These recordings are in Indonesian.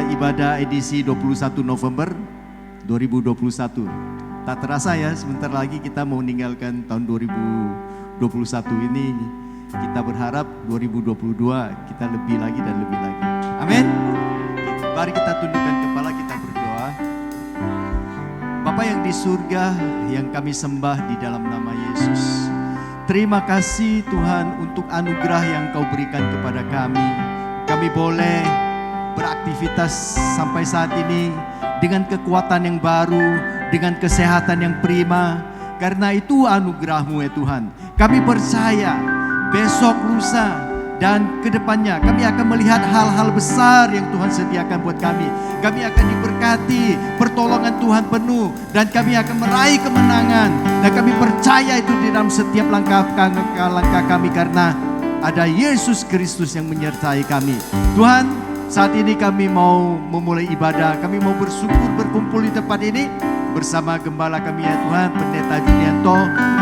ibadah edisi 21 November 2021. Tak terasa ya, sebentar lagi kita mau meninggalkan tahun 2021 ini. Kita berharap 2022 kita lebih lagi dan lebih lagi. Amin. Mari kita tundukkan kepala, kita berdoa. Bapa yang di surga, yang kami sembah di dalam nama Yesus. Terima kasih Tuhan untuk anugerah yang Kau berikan kepada kami. Kami boleh beraktivitas sampai saat ini dengan kekuatan yang baru, dengan kesehatan yang prima. Karena itu anugerah-Mu ya Tuhan. Kami percaya besok, lusa, dan kedepannya kami akan melihat hal-hal besar yang Tuhan sediakan buat kami. Kami akan diberkati, pertolongan Tuhan penuh, dan kami akan meraih kemenangan. Dan kami percaya itu di dalam setiap langkah kami, karena ada Yesus Kristus yang menyertai kami. Tuhan, saat ini kami mau memulai ibadah, kami mau bersyukur berkumpul di tempat ini bersama gembala kami ya Tuhan, Pendeta Julianto.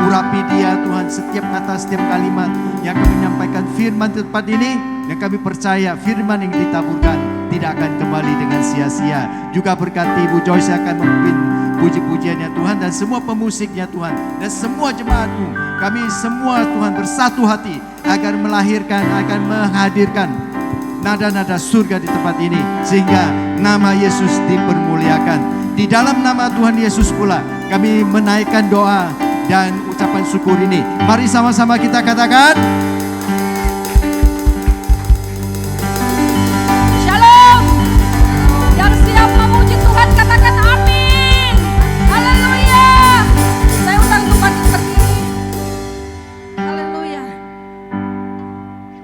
Urapi dia Tuhan setiap kata, setiap kalimat yang akan menyampaikan firman di tempat ini. Yang kami percaya firman yang ditaburkan tidak akan kembali dengan sia-sia. Juga berkati Ibu Joyce yang akan memimpin puji-pujiannya Tuhan, dan semua pemusiknya Tuhan, dan semua jemaat-Mu. Kami semua Tuhan bersatu hati agar melahirkan, akan menghadirkan nada-nada surga di tempat ini, sehingga nama Yesus dipermuliakan. Di dalam nama Tuhan Yesus pula kami menaikkan doa dan ucapan syukur ini. Mari sama-sama kita katakan Shalom. Yang siap memuji Tuhan katakan amin. Haleluya. Saya undang Tuhan berdiri. Haleluya.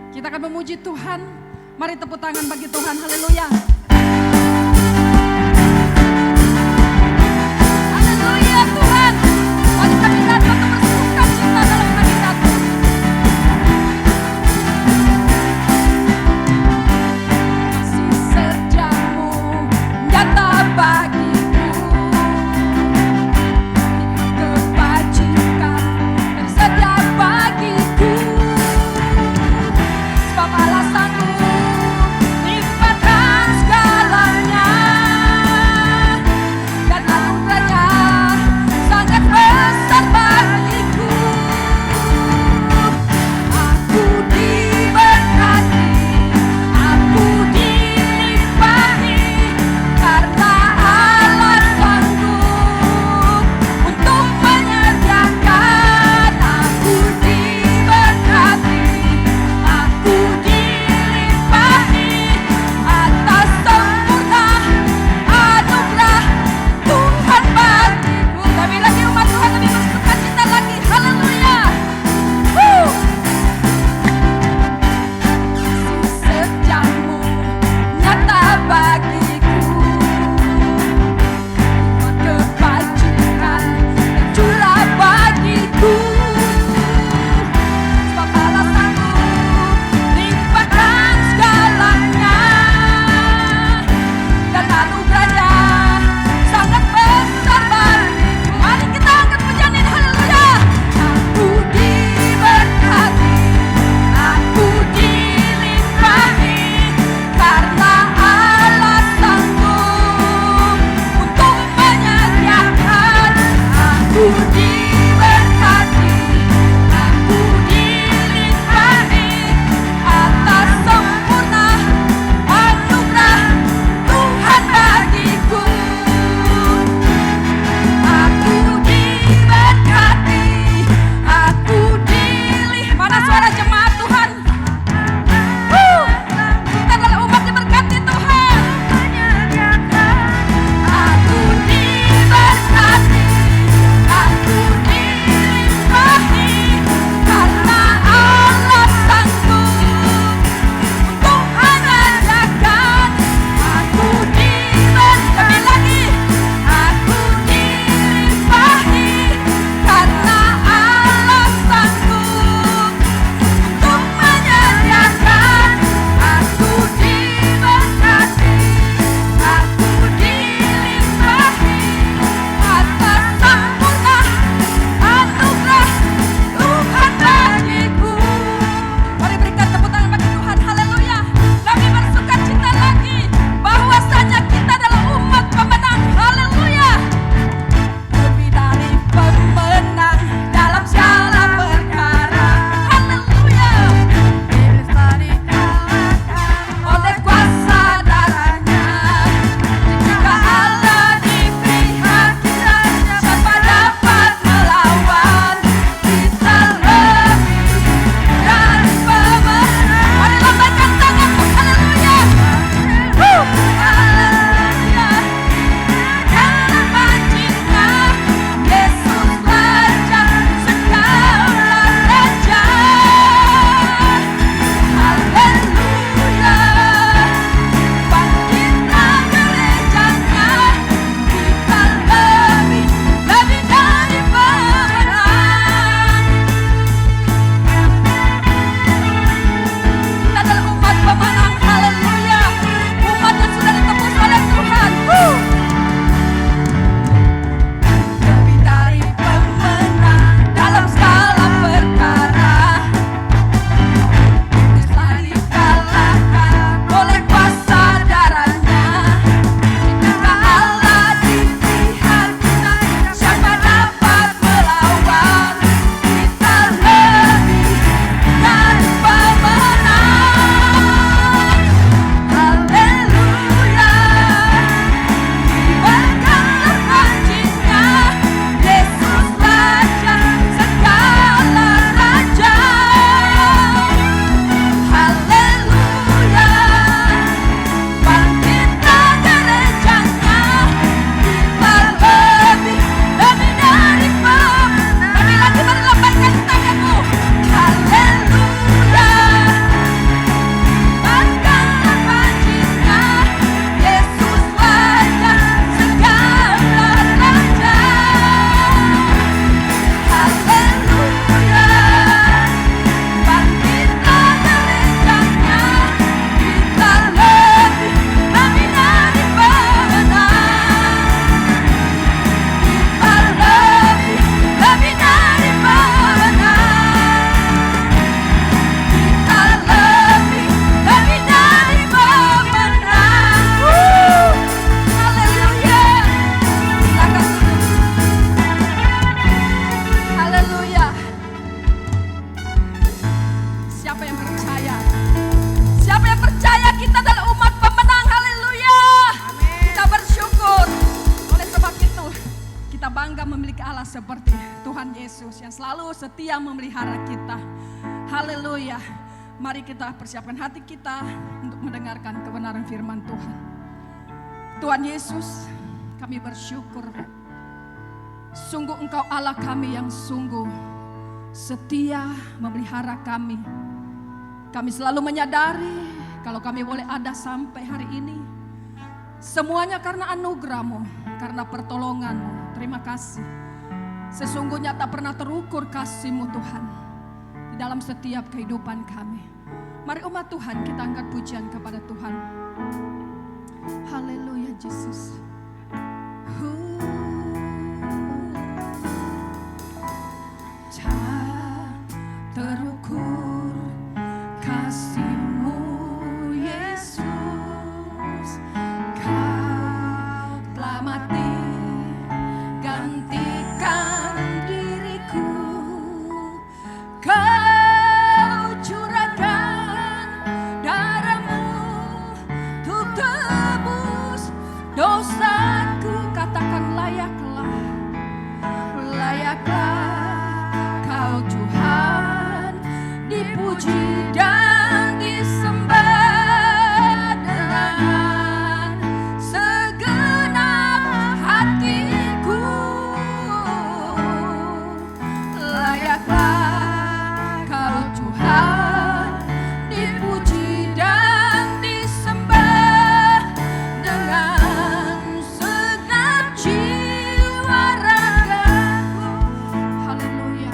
Kita akan memuji Tuhan. Mari tepuk tangan bagi Tuhan. Haleluya. Tuhan, mari kami datang untuk bersuka cita dalam hadirat-Mu. Kasih setiamu nyata bagiku, kebajikan tersedia bagiku. Sebab alasanmu limpahkan seperti Tuhan Yesus yang selalu setia memelihara kita. Haleluya. Mari kita persiapkan hati kita untuk mendengarkan kebenaran firman Tuhan. Tuhan Yesus, kami bersyukur. Sungguh Engkau Allah kami yang sungguh setia memelihara kami. Kami selalu menyadari kalau kami boleh ada sampai hari ini, semuanya karena anugerah-Mu, karena pertolongan-Mu. Terima kasih. Sesungguhnya tak pernah terukur kasih-Mu Tuhan di dalam setiap kehidupan kami. Mari umat Tuhan kita angkat pujian kepada Tuhan. Haleluya Yesus. Tak terukur kasih-Mu Yesus. Kau telah mati gantikan diriku. Kau curahkan darah-Mu untuk tebus dosaku. Katakan layaklah, layaklah Kau Tuhan dipuji dan disembah dengan segenap hatiku. Layaklah Kau Tuhan dipuji dan disembah dengan segenap jiwa ragaku. Haleluya.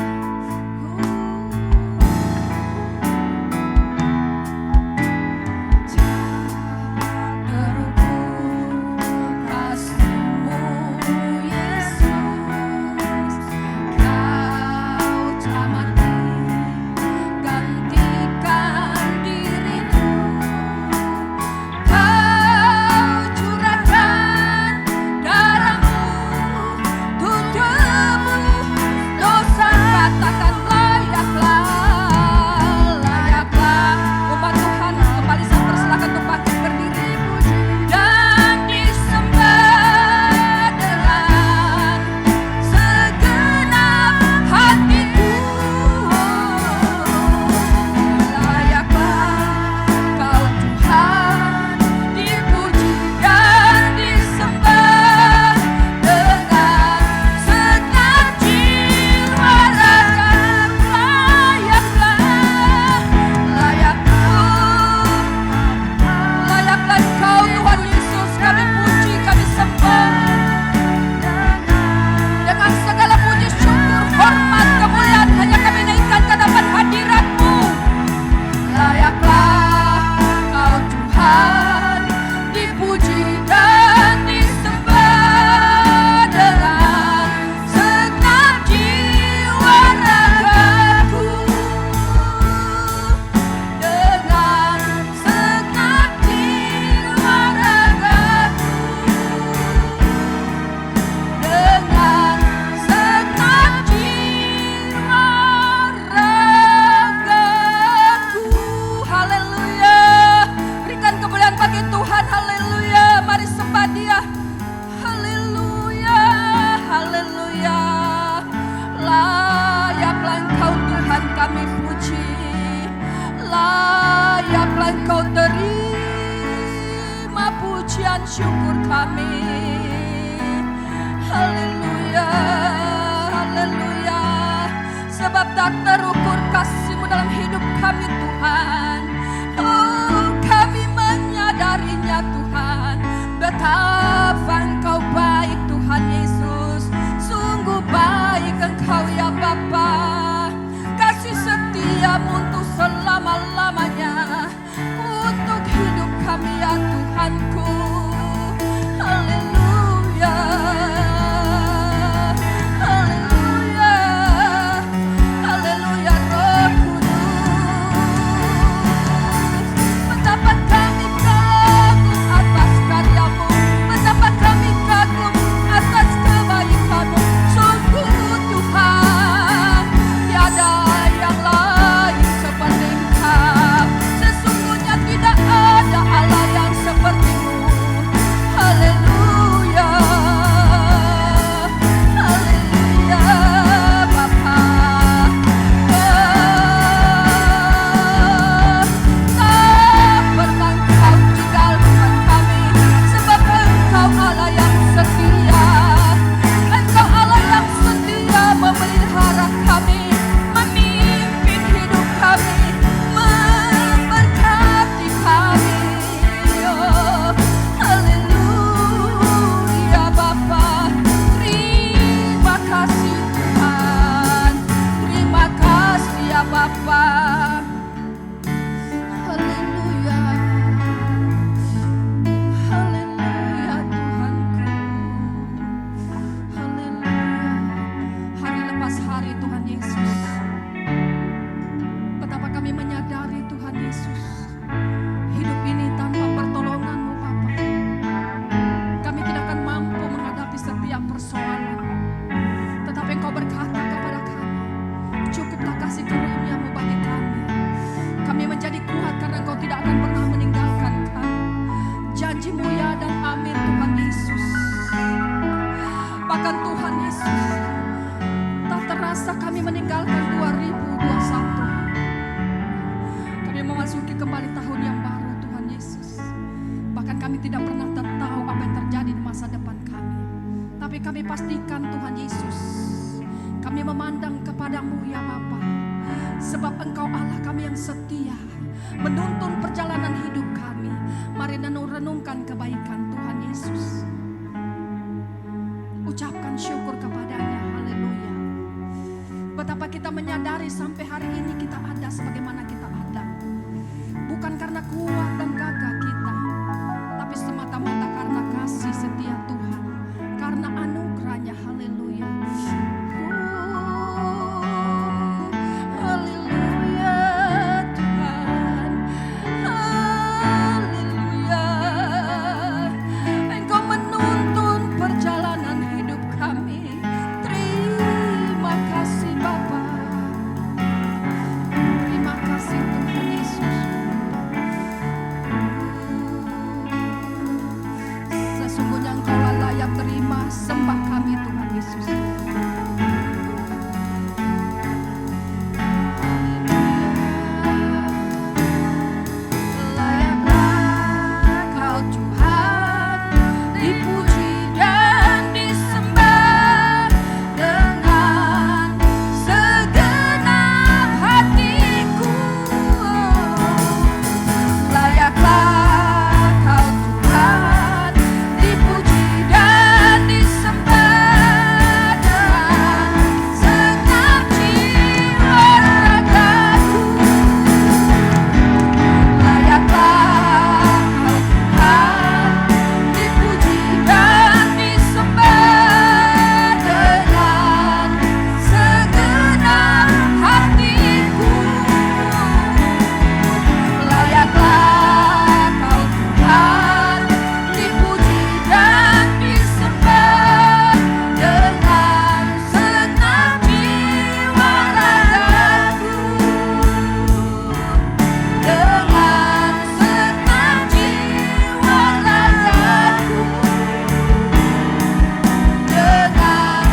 pujian syukur kami. Haleluya, haleluya. Sebab tak terukur kasih-Mu dalam hidup kami Tuhan. Oh, kami menyadarinya Tuhan, betapa Engkau baik Tuhan Yesus. Sungguh baik Engkau ya Bapa. Kasih setia-Mu untuk selama-lamanya, untuk hidup kami ya Tuhanku. Haleluya, haleluya, haleluya. Roh Kudus, betapa kami kagum atas karya-Mu, betapa Tapi kami pastikan Tuhan Yesus, kami memandang kepadamu ya Bapa. Sebab Engkau Allah kami yang setia, menuntun perjalanan hidup kami. Mari renungkan kebaikan Tuhan Yesus. Ucapkan syukur kepadanya, haleluya. Betapa kita menyadari sampai hari ini kita ada sebagaimana kita ada. Bukan karena kuat dan gagah kita, tapi semata-mata karena kasih setia Tuhan, karena anugerahnya, haleluya. Haleluya Tuhan, haleluya. Engkau menuntun perjalanan hidup kami. Terima kasih Bapa, terima kasih Tuhan Yesus. Sesungguhnya Engkau layak terima sembah kami Tuhan Yesus. Layaklah Kau Tuhan, dipuji dan disembah dengan segenap hatiku. Layaklah Kau Tuhan, dipuji dan disembah dengan segenap jiwa ragaku. Layaklah Kau Tuhan, dipuji dan disembah dengan segenap hatiku. Layaklah Kau Tuhan, dipuji dan disembah dengan segenap jiwa ragaku. Dengan segenap jiwa ragaku. Dengan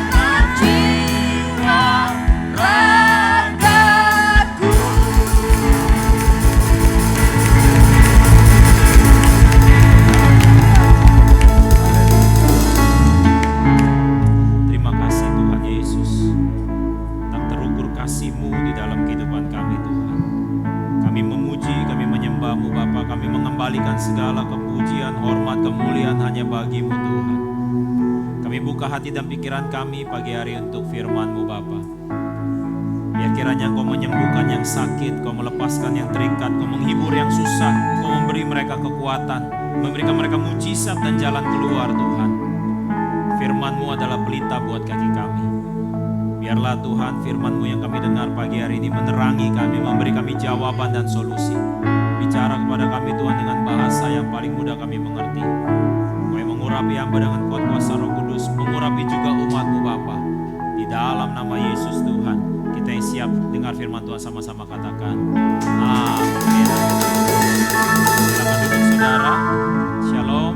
segenap jiwa ragaku. Terima kasih Tuhan Yesus. Tak terukur kasih-Mu di dalam kehidupan kami Tuhan. Kami memuji, kami menyembah-Mu Bapa. Kami mengembalikan segala kepujian, hormat, kemuliaan hanya bagi-Mu Tuhan. Kami buka hati dan pikiran kami pagi hari untuk firman-Mu Bapa. Biar kiranya Kau menyembuhkan yang sakit, Kau melepaskan yang terikat, Kau menghibur yang susah, Kau memberi mereka kekuatan, memberikan mereka mujizat dan jalan keluar Tuhan. Firman-Mu adalah pelita buat kaki kami. Biarlah Tuhan firman-Mu yang kami dengar pagi hari ini menerangi kami, memberi kami jawaban dan solusi. Bicara kepada kami Tuhan dengan bahasa yang paling mudah kami mengerti. Kau yang mengurapi hamba dengan kuat kuasa Roh Kudus, mengurapi juga umat-Mu Bapa. Di dalam nama Yesus Tuhan, kita yang siap dengar firman Tuhan sama-sama katakan amin. Silakan duduk saudara. Shalom.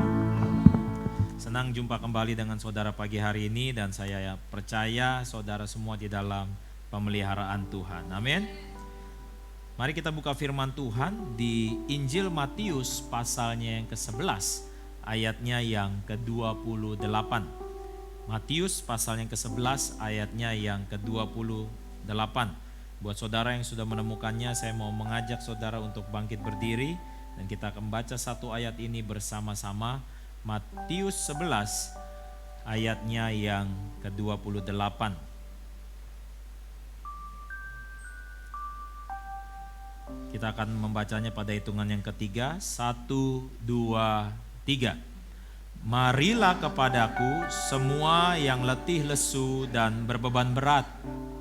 Senang jumpa kembali dengan saudara pagi hari ini dan saya percaya saudara semua di dalam pemeliharaan Tuhan. Amin. Mari kita buka firman Tuhan di Injil Matius pasalnya yang ke-11 ayatnya yang ke-28. Matius pasalnya yang ke-11 ayatnya yang ke-28. Buat saudara yang sudah menemukannya, saya mau mengajak saudara untuk bangkit berdiri dan kita akan baca satu ayat ini bersama-sama. Matius 11 ayatnya yang ke-28. Kita akan membacanya pada hitungan yang ketiga. 1, 2, 3. Marilah kepadaku semua yang letih lesu dan berbeban berat.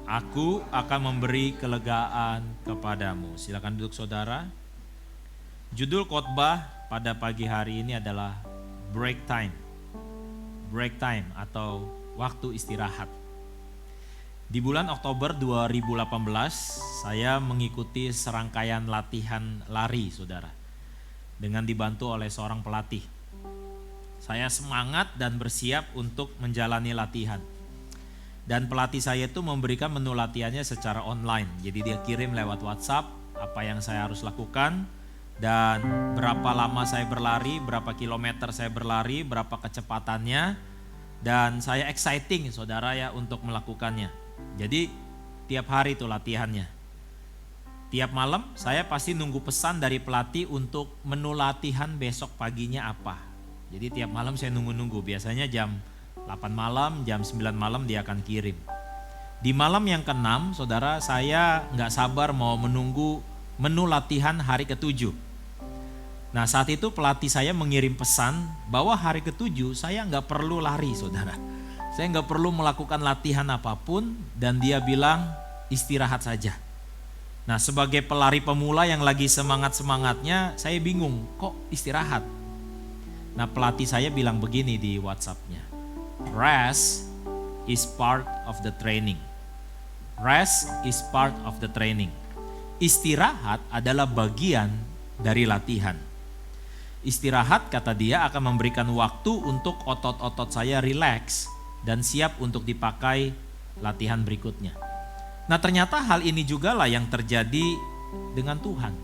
Aku akan memberi kelegaan kepadamu. Silakan duduk saudara. Judul khotbah pada pagi hari ini adalah break time. Break time atau waktu istirahat. Di bulan Oktober 2018 saya mengikuti serangkaian latihan lari saudara. Dengan dibantu oleh seorang pelatih. Saya semangat dan bersiap untuk menjalani latihan. Dan pelatih saya itu memberikan menu latihannya secara online. Jadi dia kirim lewat WhatsApp apa yang saya harus lakukan. Dan berapa lama saya berlari, berapa kilometer saya berlari, berapa kecepatannya. Dan saya exciting saudara ya untuk melakukannya. Jadi tiap hari itu latihannya. Tiap malam saya pasti nunggu pesan dari pelatih untuk menu latihan besok paginya apa. Jadi tiap malam saya nunggu-nunggu, biasanya jam 8 malam, jam 9 malam dia akan kirim. Di malam yang ke-6 saudara, saya gak sabar mau menunggu menu latihan hari ke-7. Nah saat itu pelatih saya mengirim pesan bahwa hari ke-7 saya gak perlu lari saudara. Saya gak perlu melakukan latihan apapun dan dia bilang istirahat saja. Nah sebagai pelari pemula yang lagi semangat-semangatnya saya bingung kok istirahat. Nah pelatih saya bilang begini di WhatsApp-nya. Rest is part of the training. Rest is part of the training. Istirahat adalah bagian dari latihan. Istirahat kata dia akan memberikan waktu untuk otot-otot saya rileks dan siap untuk dipakai latihan berikutnya. Nah ternyata hal ini juga lah yang terjadi dengan Tuhan.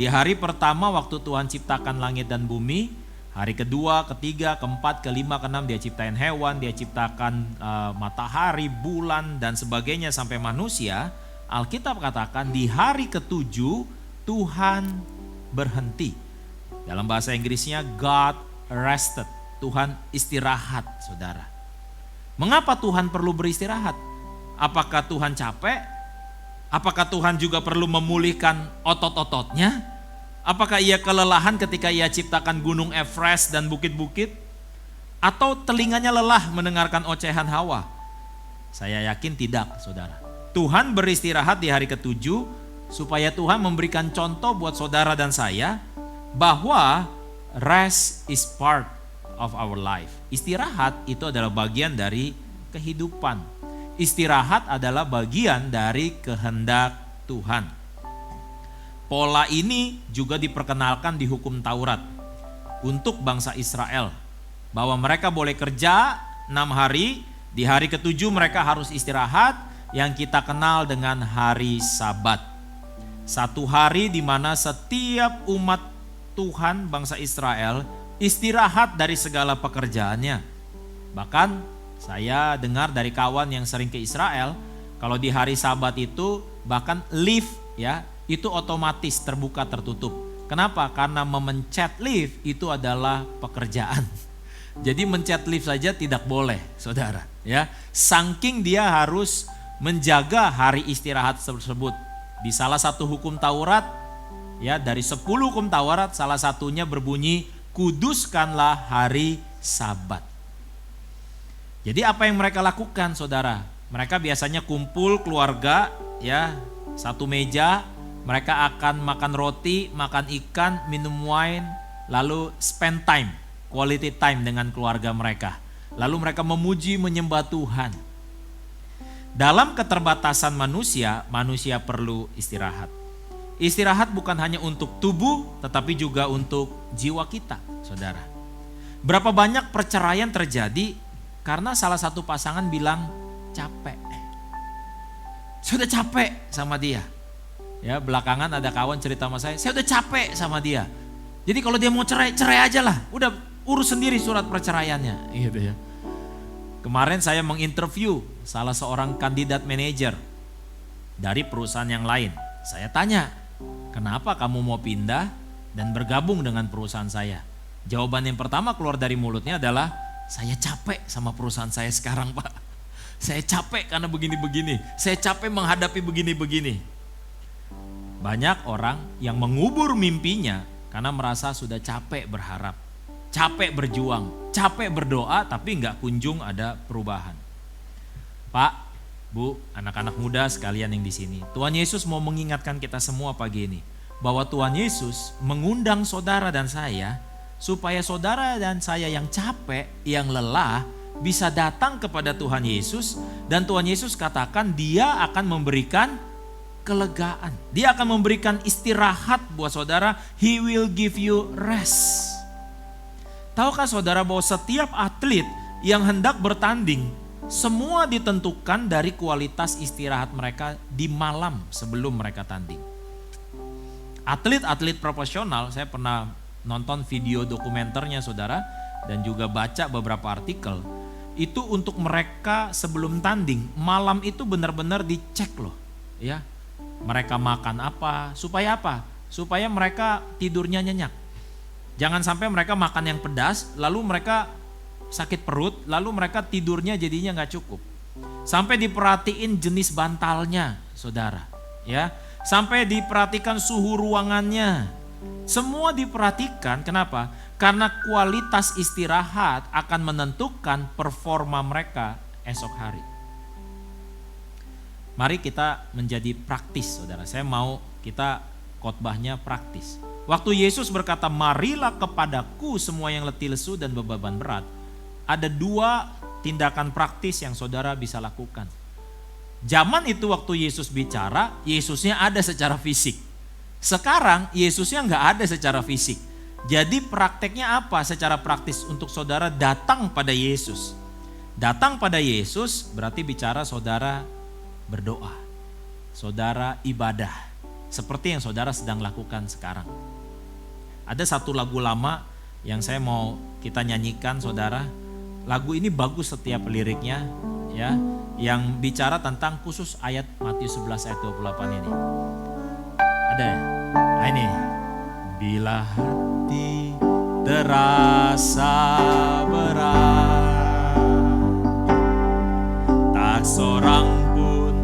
Di hari pertama waktu Tuhan ciptakan langit dan bumi, hari kedua, ketiga, keempat, kelima, keenam dia ciptain hewan, dia ciptakan matahari, bulan dan sebagainya sampai manusia. Alkitab katakan di hari ke-7 Tuhan berhenti. Dalam bahasa Inggrisnya God rested. Tuhan istirahat saudara. Mengapa Tuhan perlu beristirahat? Apakah Tuhan capek? Apakah Tuhan juga perlu memulihkan otot-ototnya? Apakah ia kelelahan ketika ia ciptakan gunung Everest dan bukit-bukit? Atau telinganya lelah mendengarkan ocehan Hawa? Saya yakin tidak saudara. Tuhan beristirahat di hari ke-7 supaya Tuhan memberikan contoh buat saudara dan saya bahwa rest is part of our life. Istirahat itu adalah bagian dari kehidupan. Istirahat adalah bagian dari kehendak Tuhan. Pola ini juga diperkenalkan di hukum Taurat untuk bangsa Israel. Bahwa mereka boleh kerja 6 hari, di hari ke-7 mereka harus istirahat yang kita kenal dengan hari Sabat. Satu hari di mana setiap umat Tuhan bangsa Israel istirahat dari segala pekerjaannya. Bahkan saya dengar dari kawan yang sering ke Israel, kalau di hari Sabat itu bahkan lift ya itu otomatis terbuka tertutup. Kenapa? Karena memencet lift itu adalah pekerjaan. Jadi mencet lift saja tidak boleh, saudara. Ya, saking dia harus menjaga hari istirahat tersebut. Di salah satu hukum Taurat, ya dari 10 hukum Taurat, salah satunya berbunyi kuduskanlah hari Sabat. Jadi apa yang mereka lakukan, saudara? Mereka biasanya kumpul keluarga, ya satu meja. Mereka akan makan roti, makan ikan, minum wine, lalu spend time, quality time dengan keluarga mereka. Lalu mereka memuji, menyembah Tuhan. Dalam keterbatasan manusia, manusia perlu istirahat. Istirahat bukan hanya untuk tubuh, tetapi juga untuk jiwa kita, saudara. Berapa banyak perceraian terjadi karena salah satu pasangan bilang capek. Sudah capek sama dia. Ya, belakangan ada kawan cerita sama saya udah capek sama dia. Jadi kalau dia mau cerai, cerai aja lah. Udah urus sendiri surat perceraiannya. Gitu ya. Kemarin saya menginterview salah seorang kandidat manajer dari perusahaan yang lain. Saya tanya, kenapa kamu mau pindah dan bergabung dengan perusahaan saya? Jawaban yang pertama keluar dari mulutnya adalah, saya capek sama perusahaan saya sekarang Pak. Saya capek karena begini-begini. Saya capek menghadapi begini-begini. Banyak orang yang mengubur mimpinya karena merasa sudah capek berharap, capek berjuang, capek berdoa tapi nggak kunjung ada perubahan. Pak, Bu, anak-anak muda sekalian yang di sini, Tuhan Yesus mau mengingatkan kita semua pagi ini bahwa Tuhan Yesus mengundang saudara dan saya supaya saudara dan saya yang capek, yang lelah bisa datang kepada Tuhan Yesus dan Tuhan Yesus katakan Dia akan memberikan kelegaan. Dia akan memberikan istirahat buat saudara. He will give you rest. Tahukah saudara bahwa setiap atlet yang hendak bertanding, semua ditentukan dari kualitas istirahat mereka di malam sebelum mereka tanding. Atlet-atlet profesional, saya pernah nonton video dokumenternya saudara, dan juga baca beberapa artikel. itu untuk mereka sebelum tanding, malam itu benar-benar dicek loh, ya. Mereka makan apa? Supaya mereka tidurnya nyenyak. Jangan sampai mereka makan yang pedas, lalu mereka sakit perut, lalu mereka tidurnya jadinya nggak cukup. Sampai diperhatiin jenis bantalnya, saudara, ya. Sampai diperhatikan suhu ruangannya. Semua diperhatikan, kenapa? Karena kualitas istirahat akan menentukan performa mereka esok hari. Mari kita menjadi praktis, saudara. Saya mau kita khotbahnya praktis. Waktu Yesus berkata, marilah kepadaku semua yang letih lesu dan beban berat. Ada 2 tindakan praktis yang saudara bisa lakukan. Zaman itu waktu Yesus bicara, Yesusnya ada secara fisik. Sekarang Yesusnya nggak ada secara fisik. Jadi prakteknya apa secara praktis untuk saudara datang pada Yesus? Datang pada Yesus berarti bicara saudara berdoa. Saudara ibadah. Seperti yang saudara sedang lakukan sekarang. Ada satu lagu lama yang saya mau kita nyanyikan, saudara. Lagu ini bagus setiap liriknya, ya, yang bicara tentang khusus ayat Matius 11 ayat 28 ini. Ada ya? Nah ini. Bila hati terasa berat, tak seorang pun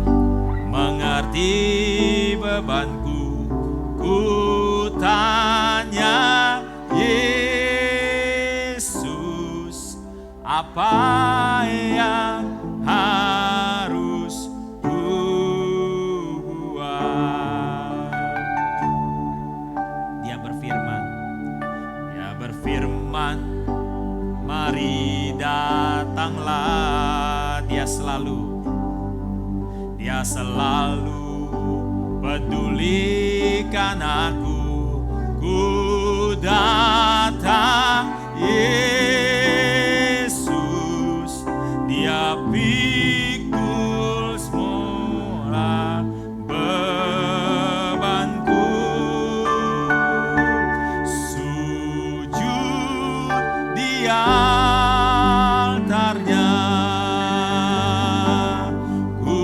mengerti bebanku, ku tanya Yesus, apa yang harus ku buat? Dia berfirman, mari datanglah. Dia selalu pedulikan aku. Ku datang Yesus, Dia pikul semua bebanku. Sujud di altarnya, ku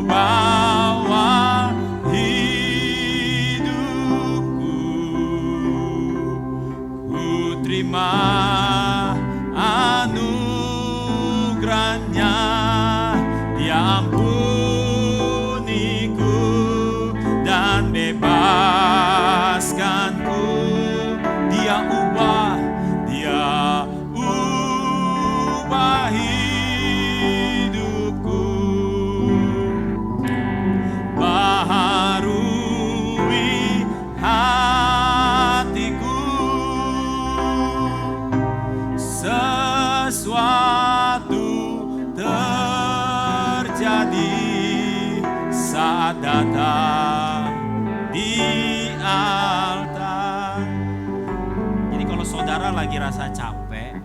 bawa hidupku, ku terima anugerahnya. Dia ampuniku dan bebaskanku. Dia ubah hidupku, baharui hatiku. Sesuatu terjadi saat datang di altar. Jadi kalau saudara lagi rasa capek,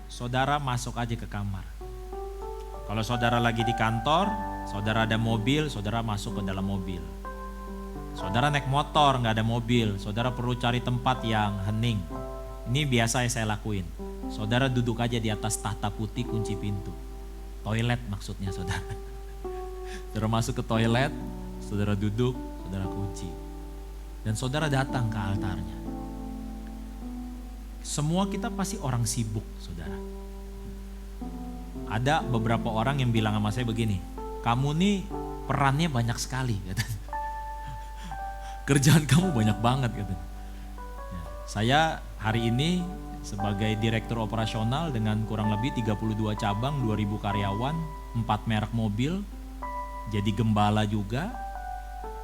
saudara masuk aja ke kamar. Kalau saudara lagi di kantor, saudara ada mobil, saudara masuk ke dalam mobil. Saudara naik motor, nggak ada mobil, saudara perlu cari tempat yang hening. Ini biasa yang saya lakuin. Saudara duduk aja di atas tahta putih, kunci pintu. Toilet maksudnya saudara. Saudara masuk ke toilet, saudara duduk, saudara kunci. Dan saudara datang ke altarnya. Semua kita pasti orang sibuk, saudara. Ada beberapa orang yang bilang sama saya begini, kamu nih perannya banyak sekali, katanya. Kerjaan kamu banyak banget, katanya. Ya, saya hari ini sebagai direktur operasional dengan kurang lebih 32 cabang, 2000 karyawan, 4 merek mobil, jadi gembala juga,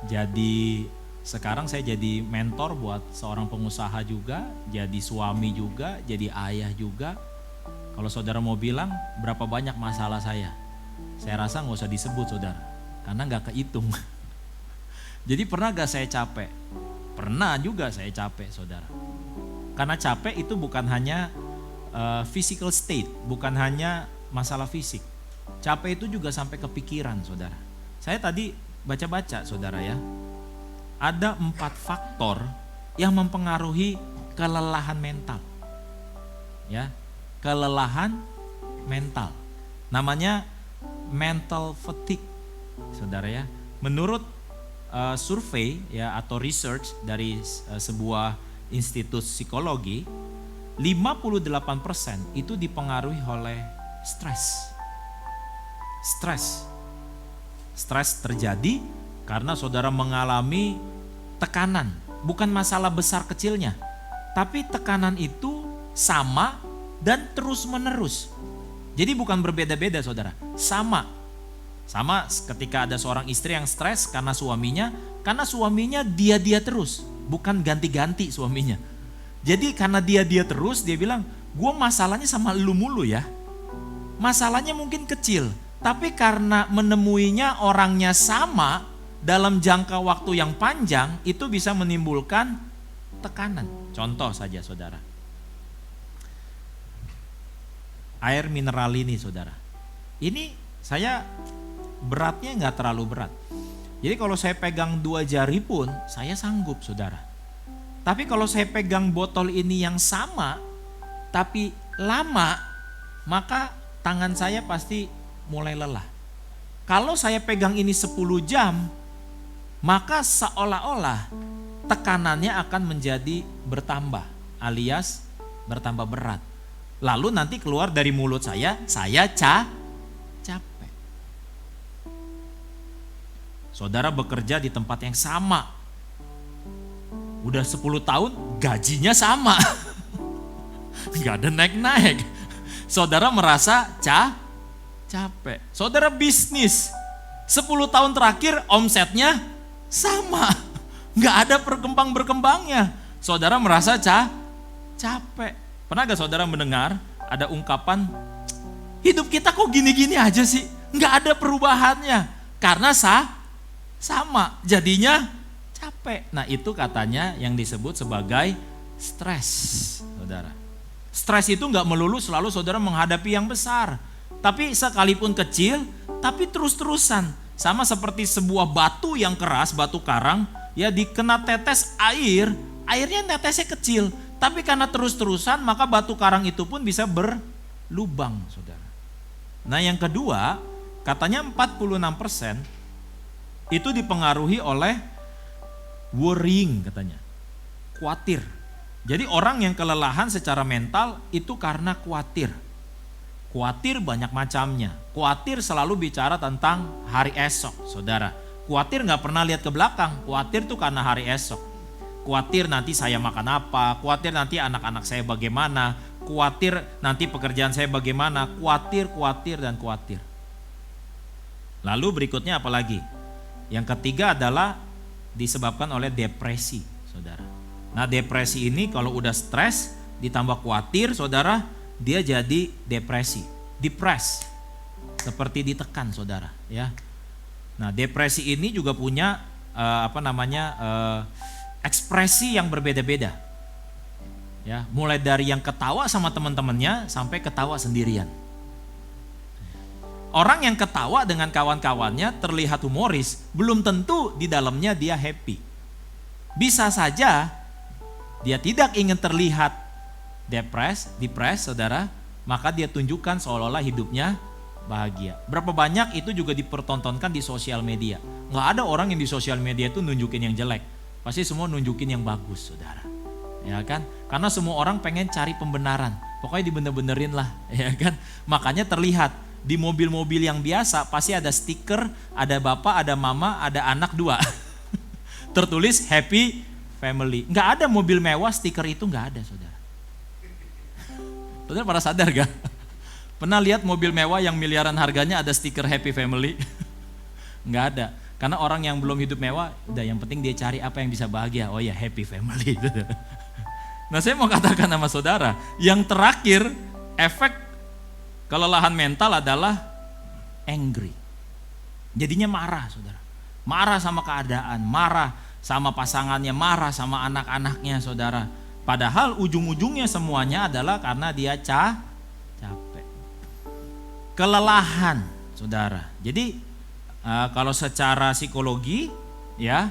jadi sekarang saya jadi mentor buat seorang pengusaha juga, jadi suami juga, jadi ayah juga. Kalau saudara mau bilang berapa banyak masalah saya rasa nggak usah disebut saudara, karena nggak kehitung. Jadi pernah gak saya capek? Pernah juga saya capek saudara. Karena capek itu bukan hanya physical state, bukan hanya masalah fisik. Capek itu juga sampai ke pikiran saudara. Saya tadi baca-baca saudara ya, ada 4 faktor yang mempengaruhi kelelahan mental. Ya, kelelahan mental. Namanya mental fatigue, saudara ya. Menurut survei ya atau research dari sebuah institut psikologi, 58% itu dipengaruhi oleh stres. Stres terjadi karena saudara mengalami tekanan, bukan masalah besar kecilnya, tapi tekanan itu sama dan terus menerus. Jadi bukan berbeda-beda saudara, sama ketika ada seorang istri yang stres karena suaminya dia terus, bukan ganti-ganti suaminya. Jadi karena dia terus, dia bilang, gue masalahnya sama lu mulu ya. Masalahnya mungkin kecil, tapi karena menemuinya orangnya sama dalam jangka waktu yang panjang, itu bisa menimbulkan tekanan. Contoh saja saudara, air mineral ini saudara, ini saya beratnya nggak terlalu berat. Jadi kalau saya pegang 2 jari pun saya sanggup saudara. Tapi kalau saya pegang botol ini yang sama tapi lama, maka tangan saya pasti mulai lelah. Kalau saya pegang ini 10 jam, maka seolah-olah tekanannya akan menjadi bertambah alias bertambah berat. Lalu nanti keluar dari mulut saya capek. Saudara bekerja di tempat yang sama, udah 10 tahun gajinya sama, gak ada naik-naik. Saudara merasa capek. Saudara bisnis 10 tahun terakhir omsetnya sama, gak ada berkembangnya. Saudara merasa capek. Pernah gak saudara mendengar ada ungkapan, hidup kita kok gini-gini aja sih, gak ada perubahannya. Karena sama, jadinya capek. Nah itu katanya yang disebut sebagai stres, saudara. Stres itu gak melulu selalu saudara menghadapi yang besar, tapi sekalipun kecil, tapi terus-terusan. Sama seperti sebuah batu yang keras, batu karang, ya dikena tetes air, airnya netesnya kecil, tapi karena terus-terusan maka batu karang itu pun bisa berlubang, saudara. Nah yang kedua, katanya 46% itu dipengaruhi oleh worrying katanya, khawatir. Jadi orang yang kelelahan secara mental itu karena khawatir. Khawatir banyak macamnya. Khawatir selalu bicara tentang hari esok, saudara. Khawatir gak pernah lihat ke belakang, khawatir tuh karena hari esok. Khawatir nanti saya makan apa, khawatir nanti anak-anak saya bagaimana, khawatir nanti pekerjaan saya bagaimana, khawatir. Lalu berikutnya apa lagi? Yang ketiga adalah disebabkan oleh depresi, saudara. Nah depresi ini kalau udah stres ditambah khawatir, saudara, dia jadi depresi, depres, seperti ditekan, saudara. Ya. Nah depresi ini juga punya ekspresi yang berbeda-beda. Ya, mulai dari yang ketawa sama teman-temannya sampai ketawa sendirian. Orang yang ketawa dengan kawan-kawannya terlihat humoris, belum tentu di dalamnya dia happy. Bisa saja dia tidak ingin terlihat depres, saudara, maka dia tunjukkan seolah-olah hidupnya bahagia. Berapa banyak itu juga dipertontonkan di sosial media. Nggak ada orang yang di sosial media itu nunjukin yang jelek, pasti semua nunjukin yang bagus, saudara. Ya kan? Karena semua orang pengen cari pembenaran, pokoknya dibener-benerin lah, ya kan? Makanya terlihat di mobil-mobil yang biasa pasti ada stiker, ada bapak, ada mama, ada anak 2. Tertulis happy family. Nggak ada mobil mewah stiker itu nggak ada, saudara. Saudara pada sadar gak? Pernah lihat mobil mewah yang miliaran harganya ada stiker happy family? Nggak ada. Karena orang yang belum hidup mewah, udah yang penting dia cari apa yang bisa bahagia. Oh ya happy family. Nah saya mau katakan sama saudara, yang terakhir efek kelelahan mental adalah angry. Jadinya marah, saudara. Marah sama keadaan, marah sama pasangannya, marah sama anak-anaknya, saudara. Padahal ujung-ujungnya semuanya adalah karena dia capek. Kelelahan, saudara. Jadi kalau secara psikologi ya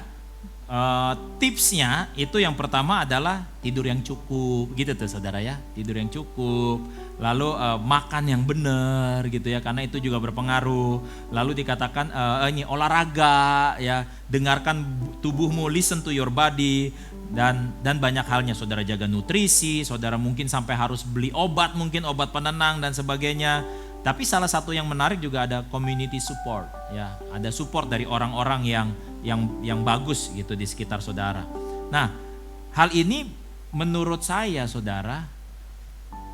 tipsnya itu yang pertama adalah tidur yang cukup, gitu tuh saudara ya. Tidur yang cukup, Lalu makan yang benar gitu ya, karena itu juga berpengaruh. Lalu dikatakan ini olahraga ya, dengarkan tubuhmu, listen to your body, dan banyak halnya. Saudara jaga nutrisi, saudara mungkin sampai harus beli obat, mungkin obat penenang dan sebagainya. Tapi salah satu yang menarik juga ada community support ya, ada support dari orang-orang yang bagus gitu di sekitar saudara. Nah, hal ini menurut saya saudara,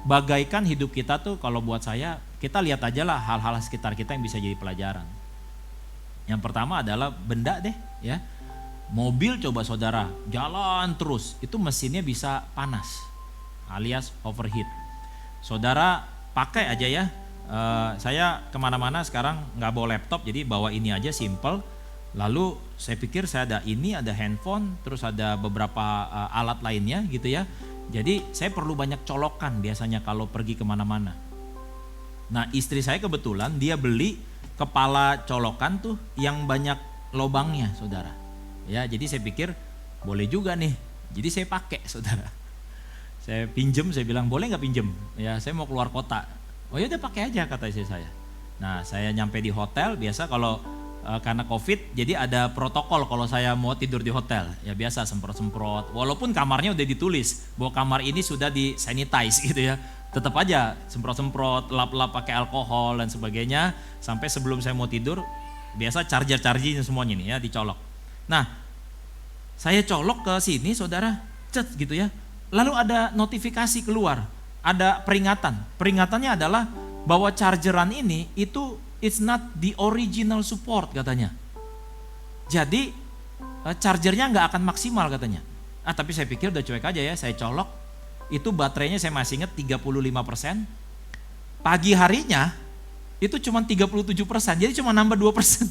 bagaikan hidup kita tuh, kalau buat saya, kita lihat aja lah hal-hal sekitar kita yang bisa jadi pelajaran. Yang pertama adalah benda deh ya. Mobil coba saudara jalan terus, itu mesinnya bisa panas alias overheat. Saudara pakai aja ya, saya kemana-mana sekarang nggak bawa laptop, jadi bawa ini aja simple. Lalu saya pikir saya ada ini, ada handphone, terus ada beberapa alat lainnya gitu ya. Jadi saya perlu banyak colokan biasanya kalau pergi kemana-mana. Nah istri saya kebetulan dia beli kepala colokan tuh yang banyak lobangnya saudara. Ya jadi saya pikir boleh juga nih. Jadi saya pakai saudara. Saya pinjem, saya bilang boleh nggak pinjem? Ya saya mau keluar kota. Oh ya udah pakai aja kata istri saya. Nah saya nyampe di hotel, biasa kalau karena COVID jadi ada protokol kalau saya mau tidur di hotel. Ya biasa semprot-semprot, walaupun kamarnya udah ditulis bahwa kamar ini sudah di sanitize gitu ya. Tetap aja semprot-semprot, lap-lap pakai alkohol dan sebagainya. Sampai sebelum saya mau tidur, biasa charger-charging semuanya nih ya dicolok. Nah saya colok ke sini saudara, cet gitu ya. Lalu ada notifikasi keluar, ada peringatan. Peringatannya adalah bahwa chargeran ini itu it's not the original support katanya. Jadi chargernya nggak akan maksimal katanya. Tapi saya pikir udah cuek aja ya, saya colok. Itu baterainya saya masih ingat 35%. Pagi harinya itu cuma 37%, jadi cuma nambah 2%.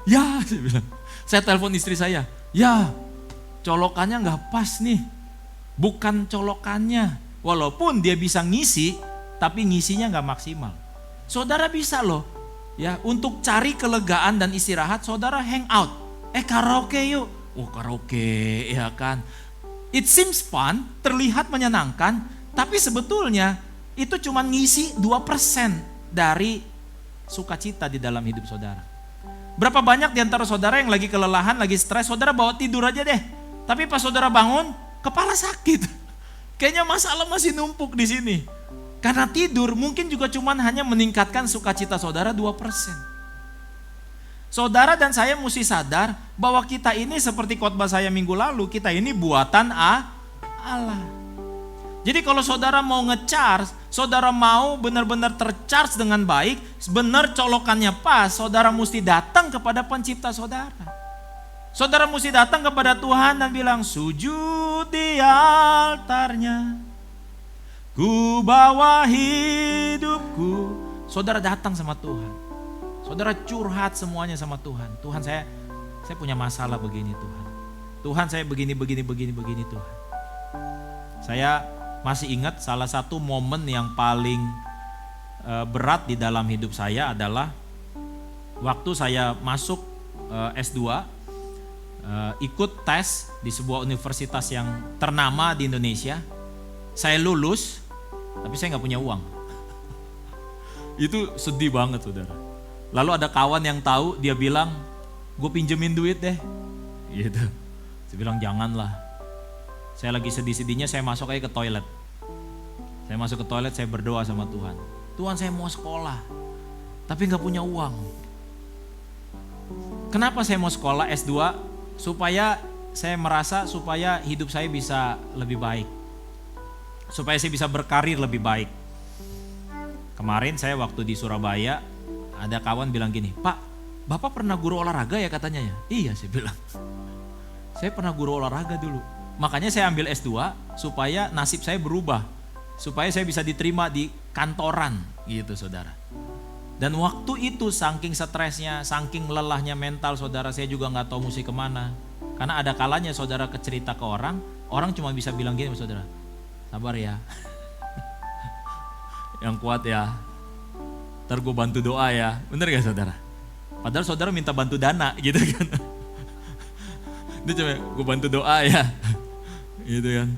Ya, saya bilang. Saya telepon istri saya, ya colokannya nggak pas nih. Bukan colokannya. Walaupun dia bisa ngisi, tapi ngisinya nggak maksimal. Saudara bisa loh, ya untuk cari kelegaan dan istirahat, saudara hang out. Karaoke yuk. Oh karaoke ya kan. It seems fun, terlihat menyenangkan, tapi sebetulnya itu cuma ngisi 2% dari sukacita di dalam hidup saudara. Berapa banyak di antara saudara yang lagi kelelahan, lagi stres, saudara bawa tidur aja deh. Tapi pas saudara bangun, kepala sakit. Kayaknya masalah masih numpuk di sini. Karena tidur mungkin juga cuman hanya meningkatkan sukacita saudara 2%. Saudara dan saya mesti sadar bahwa kita ini seperti khotbah saya minggu lalu, kita ini buatan Allah. Jadi kalau saudara mau nge-charge, saudara mau benar-benar tercharge dengan baik, benar colokannya pas, saudara mesti datang kepada pencipta saudara. Saudara mesti datang kepada Tuhan dan bilang, sujud di altarnya, ku bawa hidupku. Saudara datang sama Tuhan. Saudara curhat semuanya sama Tuhan. Tuhan saya punya masalah begini Tuhan. Tuhan saya begini Tuhan. Saya masih ingat salah satu momen yang paling berat di dalam hidup saya adalah waktu saya masuk S2, ikut tes di sebuah universitas yang ternama di Indonesia. Saya lulus, tapi saya nggak punya uang. Itu sedih banget saudara. Lalu ada kawan yang tahu, dia bilang, gue pinjemin duit deh. Gitu. Saya bilang janganlah. Saya lagi sedih-sedihnya, saya masuk aja ke toilet. Saya masuk ke toilet, saya berdoa sama Tuhan. Tuhan saya mau sekolah, tapi gak punya uang. Kenapa saya mau sekolah S2? Supaya saya merasa supaya hidup saya bisa lebih baik. Supaya saya bisa berkarir lebih baik. Kemarin saya waktu di Surabaya, ada kawan bilang gini, Pak, Bapak pernah guru olahraga ya katanya ya? Iya saya bilang. Saya pernah guru olahraga dulu. Makanya saya ambil S2 supaya nasib saya berubah. Supaya saya bisa diterima di kantoran gitu saudara. Dan waktu itu saking stresnya, saking lelahnya mental saudara, saya juga gak tahu mesti kemana. Karena ada kalanya saudara cerita ke orang cuma bisa bilang gini saudara, sabar ya. Yang kuat ya, ntar gue bantu doa ya, bener gak saudara? Padahal saudara minta bantu dana gitu kan. Dia cuma gue bantu doa ya, gitu kan.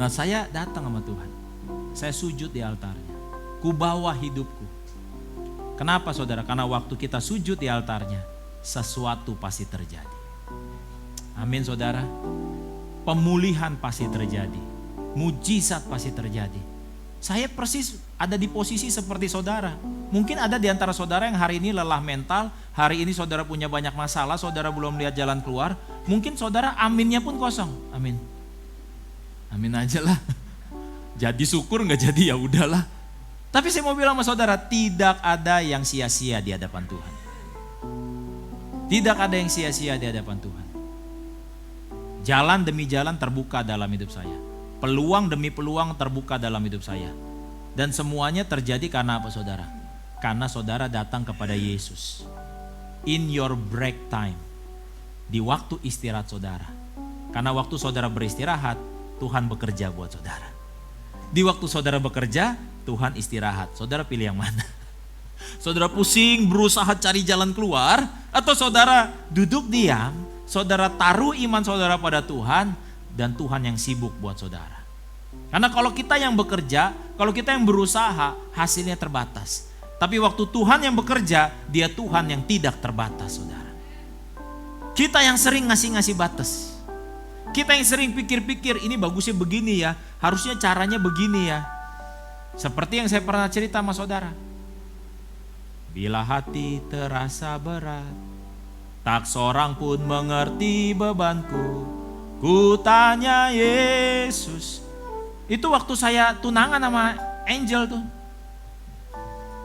Nah saya datang sama Tuhan. saya sujud di altarnya. Ku bawa hidupku. Kenapa saudara? Karena waktu kita sujud di altarnya, sesuatu pasti terjadi. Amin saudara. Pemulihan pasti terjadi. Mujizat pasti terjadi. Saya persis ada di posisi seperti saudara. Mungkin ada di antara saudara yang hari ini lelah mental, hari ini saudara punya banyak masalah, saudara belum lihat jalan keluar. Mungkin saudara aminnya pun kosong. Amin. Amin aja lah. Jadi syukur nggak jadi ya udahlah. Tapi saya mau bilang sama saudara, tidak ada yang sia-sia di hadapan Tuhan. Tidak ada yang sia-sia di hadapan Tuhan. Jalan demi jalan terbuka dalam hidup saya. Peluang demi peluang terbuka dalam hidup saya. Dan semuanya terjadi karena apa saudara? Karena saudara datang kepada Yesus. In your break time. Di waktu istirahat saudara. Karena waktu saudara beristirahat, Tuhan bekerja buat saudara. Di waktu saudara bekerja, Tuhan istirahat. Saudara pilih yang mana? Saudara pusing berusaha cari jalan keluar, atau saudara duduk diam, saudara taruh iman saudara pada Tuhan, dan Tuhan yang sibuk buat saudara. Karena kalau kita yang bekerja, kalau kita yang berusaha, hasilnya terbatas. Tapi waktu Tuhan yang bekerja, dia Tuhan yang tidak terbatas saudara. Kita yang sering ngasih batas. Kita yang sering pikir-pikir, ini bagusnya begini ya, harusnya caranya begini ya. Seperti yang saya pernah cerita sama saudara. Bila hati terasa berat, tak seorang pun mengerti bebanku, ku tanya Yesus. Itu waktu saya tunangan sama Angel tuh.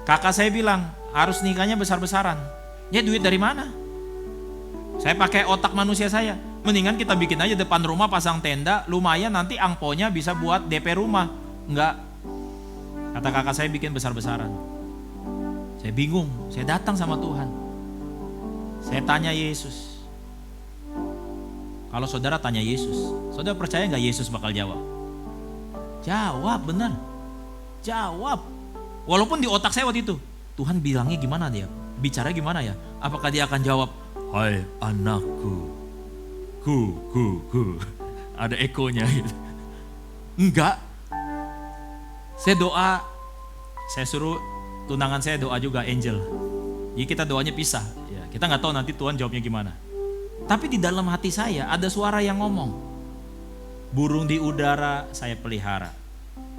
Kakak saya bilang, harus nikahnya besar-besaran. Ya duit dari mana? Saya pakai otak manusia saya. Mendingan kita bikin aja depan rumah pasang tenda, lumayan nanti angponya bisa buat DP rumah. Enggak. Kata kakak saya bikin besar-besaran. Saya bingung, saya datang sama Tuhan. Saya tanya Yesus. Kalau saudara tanya Yesus, saudara percaya gak Yesus bakal jawab? Jawab benar. Jawab. Walaupun di otak saya waktu itu, Tuhan bilangnya gimana dia? Bicara gimana ya? Apakah dia akan jawab, hai anakku, ku. Ada ekonya gitu. Enggak. Saya doa, saya suruh tunangan saya doa juga Angel. Jadi kita doanya pisah. Ya, kita nggak tahu nanti Tuhan jawabnya gimana. Tapi di dalam hati saya ada suara yang ngomong. Burung di udara saya pelihara.